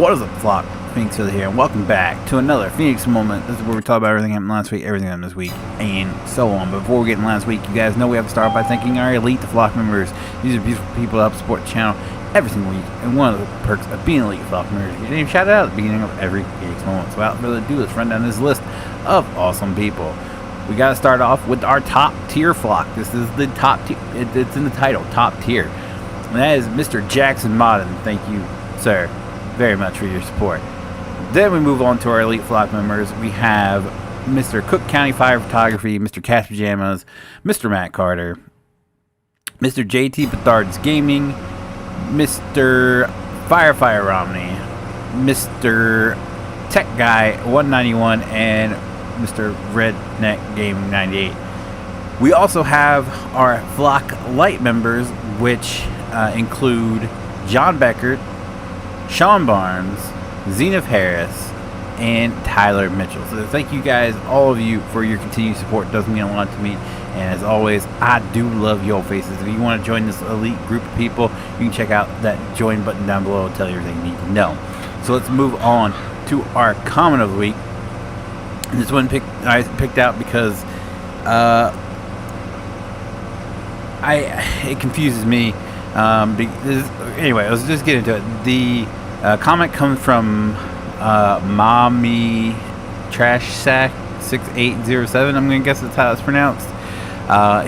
What is up, flock? Feenix here, and welcome back to another Feenix moment. This is where we talk about everything happened last week, everything happened this week, and so on. But before we get in last week, you guys know we have to start by thanking our elite, the flock members. These are beautiful people that help support the channel every single week, and one of the perks of being elite flock members is your name shouted out at the beginning of every Feenix moment. So without further ado, let's run down this list of awesome people. We got to start off with our top tier flock. This is the top tier. It's in the title, top tier. And that is Mr. Jackson Modden. Thank you, sir, very much for your support. Then we move on to our elite flock members. We have Mr. Cook County Fire Photography, Mr. Cash Pajamas, Mr. Matt Carter, Mr. JT Bethards Gaming, Mr. Firefire Romney, Mr. Tech Guy 191, and Mr. Redneck Gaming 98. We also have our flock light members, which include John Beckert, Sean Barnes, Zenith Harris, and Tyler Mitchell. So thank you guys, all of you, for your continued support. It does mean a lot to me. And as always, I do love your faces. If you want to join this elite group of people, you can check out that join button down below. It'll tell you everything you need to know. So let's move on to our comment of the week. And this one I picked out because it confuses me. Anyway, let's just get into it. The comment comes from Mommy Trash Sack 6807. I'm gonna guess that's how it's pronounced.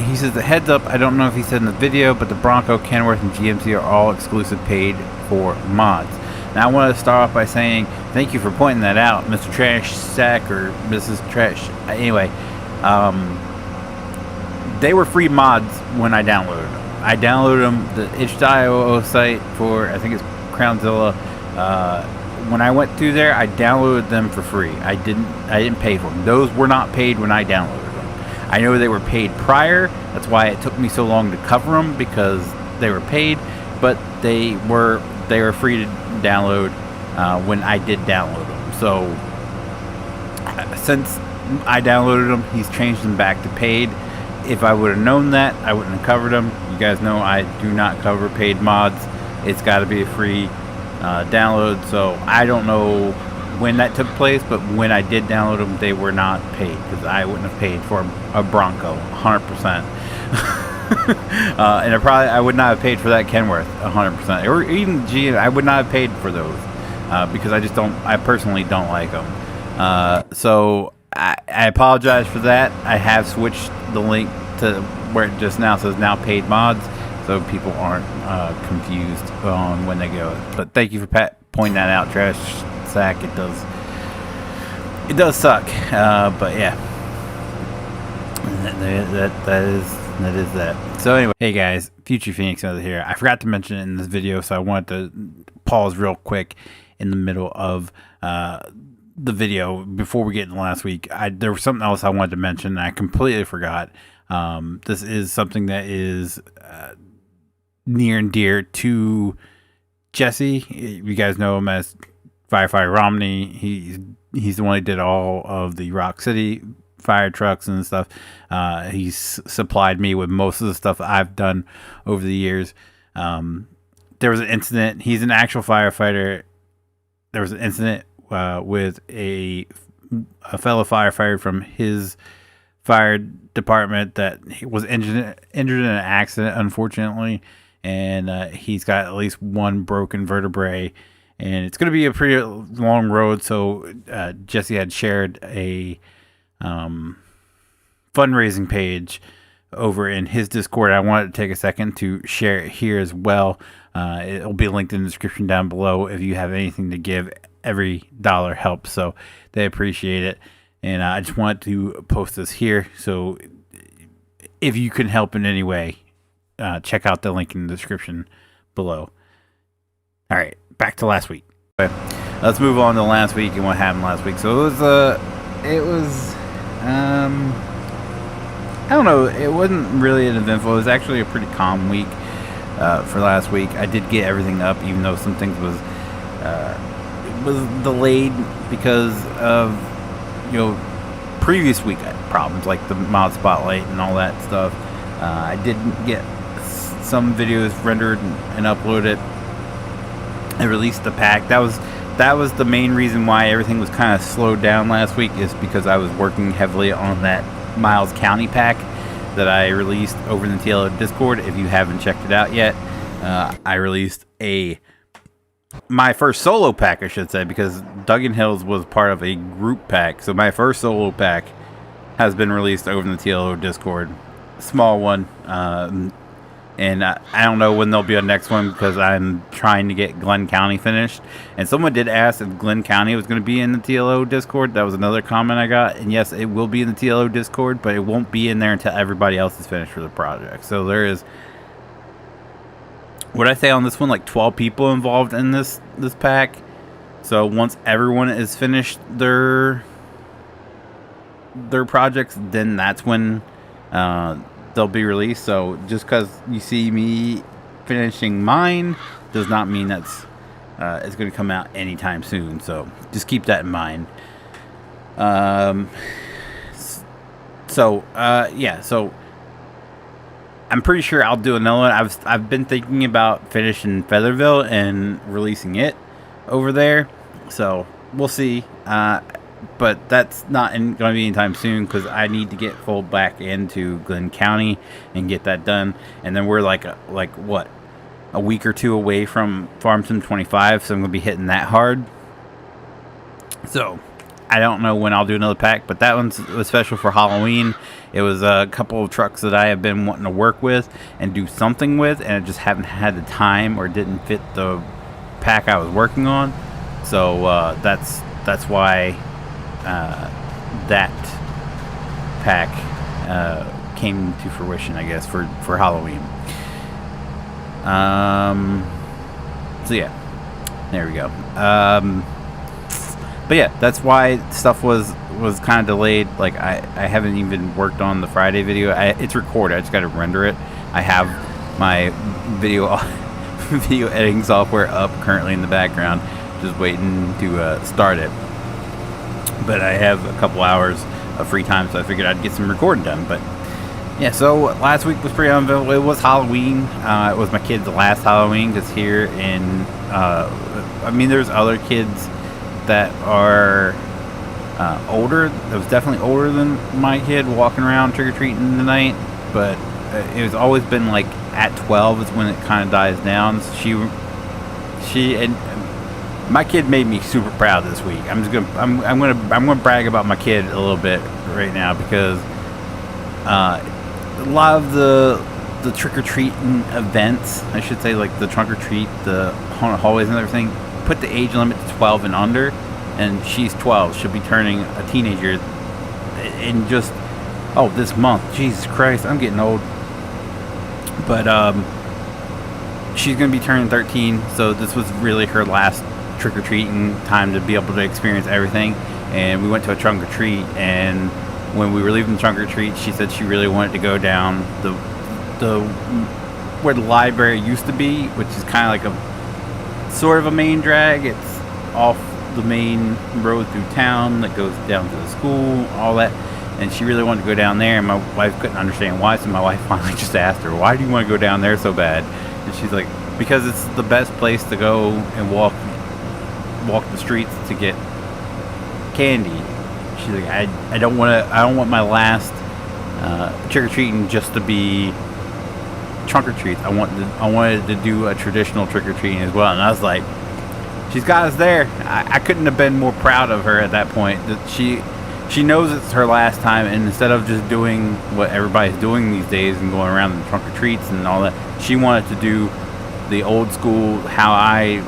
He says, "The heads up, I don't know if he said in the video, but the Bronco, Kenworth, and GMC are all exclusive paid for mods." Now I want to start off by saying thank you for pointing that out, Mr. Trash Sack or Mrs. Trash. Anyway, they were free mods when I downloaded them. I downloaded them, the itch.io site for, I think it's Crownzilla. When I went through there, I downloaded them for free. I didn't pay for them. Those were not paid when I downloaded them. I know they were paid prior. That's why it took me so long to cover them, because they were paid. But they were free to download when I did download them. So since I downloaded them, he's changed them back to paid. If I would have known that, I wouldn't have covered them. You guys know I do not cover paid mods. It's got to be a free download. So I don't know when that took place, but when I did download them, they were not paid, because I wouldn't have paid for a Bronco 100%. And I would not have paid for that Kenworth 100%, or even G. I would not have paid for those because I personally don't like them. So I apologize for that. I have switched the link to where it just now says now paid mods, so people aren't confused on when they go. But thank you for pointing that out, Trash Sack. It does suck, but yeah, that is that. So anyway, hey guys, Future Feenix over here. I forgot to mention it in this video, so I wanted to pause real quick in the middle of the video before we get into last week. There was something else I wanted to mention, and I completely forgot. This is something that is near and dear to Jesse. You guys know him as Firefighter Romney. He's the one who did all of the Rock City fire trucks and stuff. He's supplied me with most of the stuff I've done over the years. There was an incident. He's an actual firefighter. There was an incident with a fellow firefighter from his fire department that was injured in an accident, unfortunately, and he's got at least one broken vertebrae, and it's going to be a pretty long road. So Jesse had shared a fundraising page over in his Discord. I wanted to take a second to share it here as well. It'll be linked in the description down below if you have anything to give. Every dollar helps, so they appreciate it. And I just wanted to post this here, so if you can help in any way, check out the link in the description below. All right, back to last week. Okay, let's move on to last week and what happened last week. So it was I don't know, it wasn't really an eventful. It was actually a pretty calm week for last week. I did get everything up, even though some things was delayed because of, previous week problems, like the mod spotlight and all that stuff. I didn't get some videos rendered and uploaded and released the pack. That was that was the main reason why everything was kind of slowed down last week, is because I was working heavily on that Miles County pack that I released over in the TLO Discord. If you haven't checked it out yet, I released my first solo pack, I should say, because Duggan Hills was part of a group pack. So my first solo pack has been released over in the TLO Discord. Small one. And I don't know when there'll be a next one, because I'm trying to get Glenn County finished. And someone did ask if Glenn County was going to be in the TLO Discord. That was another comment I got. And yes, it will be in the TLO Discord, but it won't be in there until everybody else is finished for the project. So there is, what I say on this one, like 12 people involved in this pack. So once everyone is finished their projects, then that's when they'll be released. So just because you see me finishing mine does not mean that's it's going to come out anytime soon. So just keep that in mind. So I'm pretty sure I'll do another one. I've been thinking about finishing Featherville and releasing it over there. So we'll see. But that's not going to be anytime soon, because I need to get full back into Glenn County and get that done. And then we're like what, a week or two away from Farm Sim 25, so I'm going to be hitting that hard. So I don't know when I'll do another pack, but that was special for Halloween. It was a couple of trucks that I have been wanting to work with and do something with, and I just haven't had the time, or didn't fit the pack I was working on. So that's why that pack came to fruition, I guess, for Halloween. So yeah, there we go. But yeah, that's why stuff was kind of delayed. Like I haven't even worked on the Friday video. It's recorded. I just got to render it. I have my video editing software up currently in the background, just waiting to start it. But I have a couple hours of free time, so I figured I'd get some recording done. But yeah, so last week was pretty uneventful. It was Halloween. It was my kid's last Halloween, because here in I mean, there's other kids that are older. That was definitely older than my kid, walking around trick-or-treating tonight. But it was always been like at 12 is when it kind of dies down. So she and my kid made me super proud this week. I'm gonna brag about my kid a little bit right now, because a lot of the trick-or-treating events, I should say, like the trunk-or-treat, the haunted hallways and everything, put the age limit to 12 and under, and she's 12. She'll be turning a teenager in just this month. Jesus Christ, I'm getting old. But she's gonna be turning 13, so this was really her last trick-or-treating time to be able to experience everything. And we went to a trunk-or-treat, and when we were leaving the trunk-or-treat, she said she really wanted to go down the where the library used to be, which is kind of like a sort of a main drag. It's off the main road through town that goes down to the school, all that. And she really wanted to go down there, and my wife couldn't understand why. So my wife finally just asked her, "Why do you want to go down there so bad?" And she's like, "Because it's the best place to go and walk the streets to get candy." She's like, I don't want my last trick-or-treating just to be trunk-or-treats. I wanted to do a traditional trick-or-treating as well. And I was like, she's got us there. I couldn't have been more proud of her at that point. That she knows it's her last time, and instead of just doing what everybody's doing these days and going around the trunk-or-treats and all that, she wanted to do the old school, how I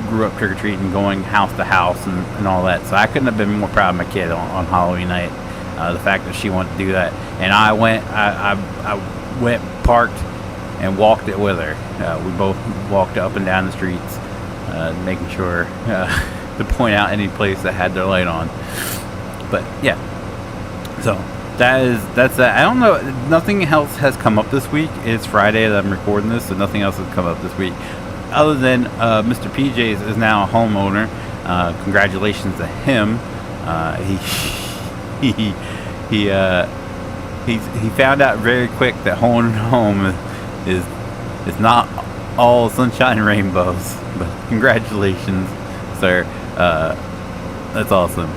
grew up trick-or-treating, going house to house and all that. So I couldn't have been more proud of my kid on Halloween night. The fact that she wanted to do that, and I went parked and walked it with her. We both walked up and down the streets, making sure to point out any place that had their light on. But yeah, so that's that. I don't know, nothing else has come up this week. It's Friday that I'm recording this, so nothing else has come up this week, other than Mr. PJs is now a homeowner. Congratulations to him. He found out very quick that owning a home is not all sunshine and rainbows. But congratulations, sir. That's awesome.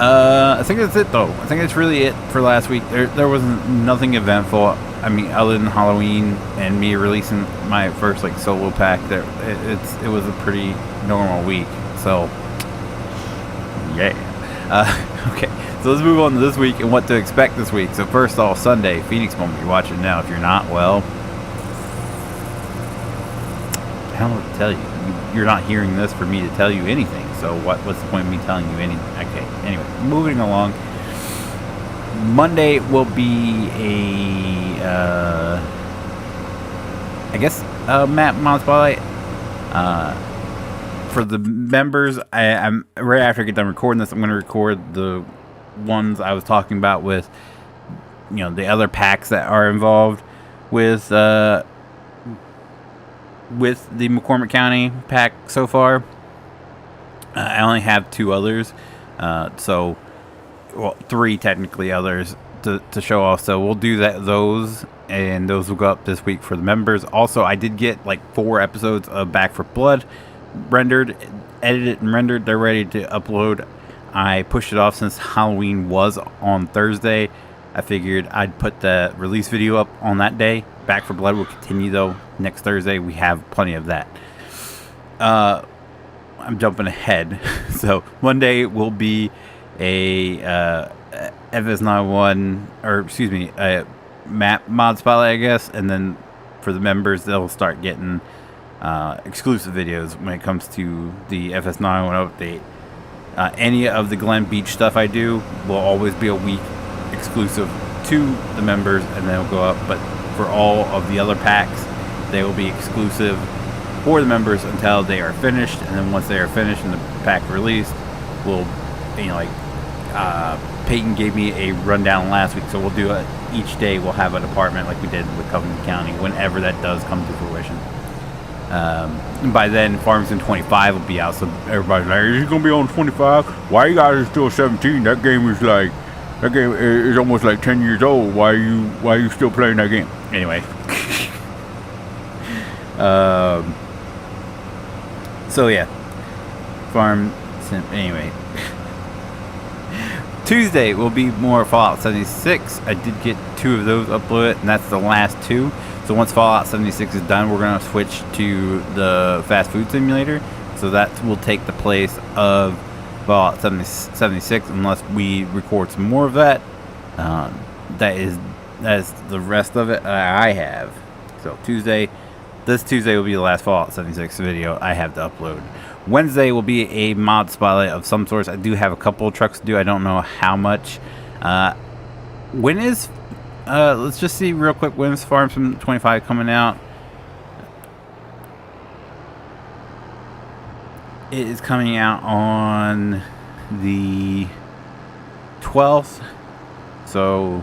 I think that's it, though. I think that's really it for last week. There was nothing eventful. I mean, other than Halloween and me releasing my first like solo pack. It was a pretty normal week. So yeah. Okay. So let's move on to this week and what to expect this week. So first off, Sunday, Feenix moment. You're watching now. If you're not, well, I don't know what to tell you. You're not hearing this for me to tell you anything. So what's the point of me telling you anything? Okay. Anyway, moving along. Monday will be I guess map mod spotlight. For the members, I'm right after I get done recording this, I'm going to record the ones I was talking about with, the other packs that are involved with the McCormick County pack so far. I only have 2 others, so 3 technically others to show off. So we'll do those, and those will go up this week for the members. Also, I did get like 4 episodes of Back for Blood rendered, edited, and rendered. They're ready to upload. I pushed it off since Halloween was on Thursday. I figured I'd put the release video up on that day. Back for Blood will continue though next Thursday. We have plenty of that. I'm jumping ahead. So Monday will be a FS91, or excuse me, a map mod spotlight, I guess, and then for the members, they'll start getting exclusive videos when it comes to the FS91 update. Any of the Glen Beach stuff I do will always be a week exclusive to the members, and they'll go up. But for all of the other packs, they will be exclusive for the members until they are finished. And then once they are finished and the pack released, we'll, Peyton gave me a rundown last week, so we'll do it each day. We'll have a department like we did with Covington County whenever that does come to fruition. And by then, Farmington 25 will be out, so everybody's like, "Is it gonna be on 25? Why you guys are still 17? That game is almost like 10 years old. Why are you still playing that game?" Anyway, so yeah, anyway. Tuesday will be more Fallout 76. I did get 2 of those uploaded, and that's the last 2. So once Fallout 76 is done, we're going to switch to the fast food simulator. So that will take the place of Fallout 76 unless we record some more of that. That's the rest of it I have. So this Tuesday will be the last Fallout 76 video I have to upload. Wednesday will be a mod spotlight of some sort. I do have a couple of trucks to do. I don't know how much. When is... let's just see real quick. When's Farmington 25 coming out? It is coming out on the 12th. So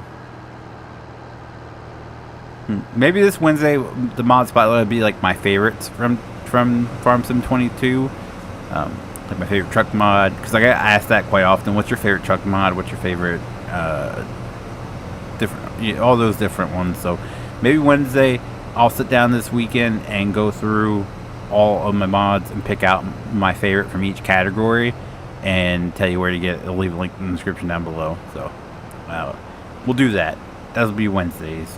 maybe this Wednesday the mod spotlight would be like my favorites from Farmington 22. Like my favorite truck mod, because I get asked that quite often. What's your favorite truck mod? What's your favorite different, all those different ones. So maybe Wednesday I'll sit down this weekend and go through all of my mods and pick out my favorite from each category and tell you where to get. I'll leave a link in the description down below. So we'll do that. That'll be Wednesdays.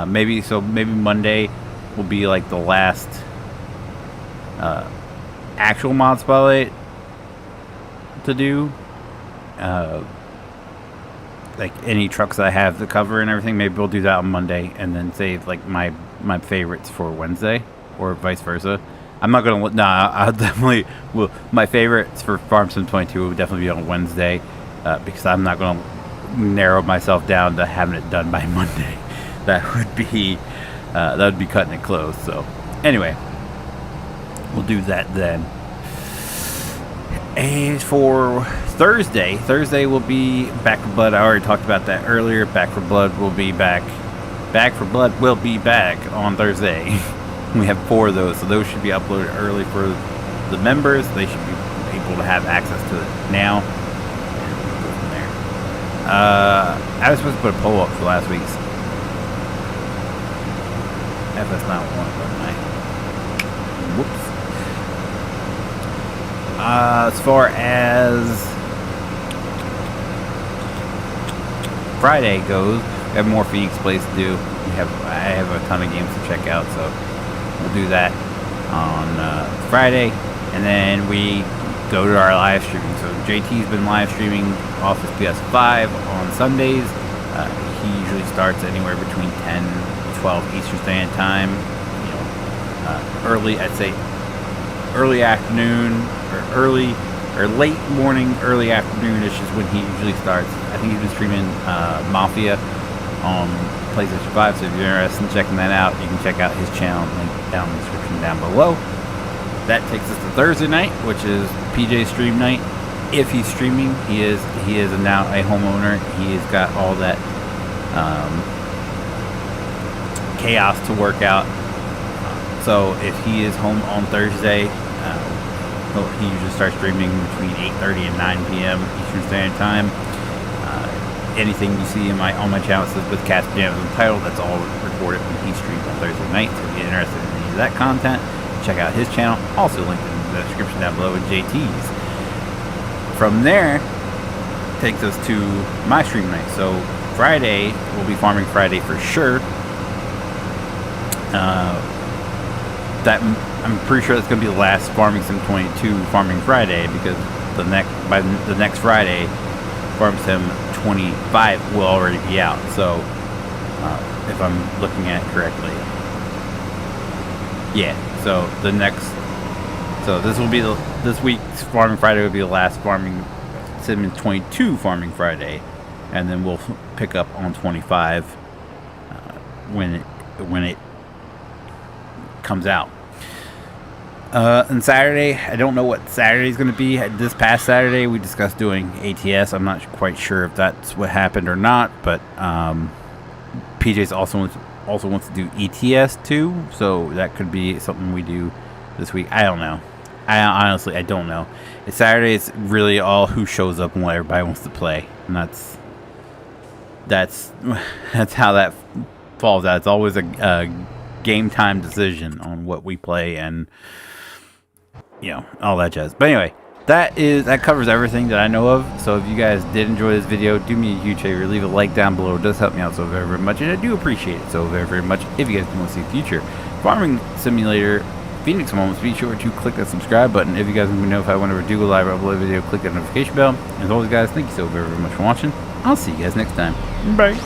Maybe Monday will be like the last actual mod spotlight to do. Like any trucks that I have to cover and everything, maybe we'll do that on Monday and then save like my favorites for Wednesday, or vice versa. I'm not gonna. Nah, I'll definitely will. My favorites for Farmington 22 will definitely be on Wednesday, because I'm not gonna narrow myself down to having it done by Monday. That would be cutting it close. So anyway, we'll do that then. And for Thursday will be Back for Blood. I already talked about that earlier. Back for Blood will be back. Back for Blood will be back on Thursday. We have 4 of those, so those should be uploaded early for the members. They should be able to have access to it now. And we'll go from there. I was supposed to put a poll up for last week's FS91, wasn't I? Whoops. As far as Friday goes, we have more Feenix plays to do. I have a ton of games to check out, so we'll do that on Friday, and then we go to our live streaming. So JT's been live streaming Office PS5 on Sundays. He usually starts anywhere between 10 and 12 Eastern Standard Time. You know, I'd say early afternoon or late morning, early afternoon-ish is when he usually starts. I think he's been streaming Mafia on PlayStation 5, so if you're interested in checking that out, you can check out his channel, link down in the description down below. That takes us to Thursday night, which is PJ's stream night. If he's streaming, he is now a homeowner. He has got all that chaos to work out. So if he is home on Thursday, he usually starts streaming between 8:30 and 9 p.m. Eastern Standard Time. Anything you see on my channel says with Cast Pajamas and title, that's all recorded when he streams on Thursday night. So if you're interested in any of that content, check out his channel. Also linked in the description down below with JT's. From there, takes us to my stream night. So Friday, we'll be farming Friday for sure. I'm pretty sure that's going to be the last Farming Sim 22 Farming Friday, because by the next Friday, Farm Sim 25 will already be out. So if I'm looking at it correctly, yeah. So this week's Farming Friday will be the last Farming Sim 22 Farming Friday, and then we'll pick up on 25 when it comes out. And Saturday, I don't know what Saturday's going to be. This past Saturday, we discussed doing ATS. I'm not quite sure if that's what happened or not, but PJ's also wants to do ETS too, so that could be something we do this week. I don't know. I don't know. It's Saturday. It's really all who shows up and what everybody wants to play, and that's how that falls out. It's always a game time decision on what we play and, you know, all that jazz. But anyway, that covers everything that I know of. So if you guys did enjoy this video, do me a huge favor, leave a like down below. It does help me out so very, very much, and I do appreciate it so very, very much. If you guys want to see future Farming Simulator Feenix moments, be sure to click that subscribe button. If you guys want to be notified whenever I do a live or upload a video, click that notification bell. As always, guys, thank you so very, very much for watching. I'll see you guys next time. Bye.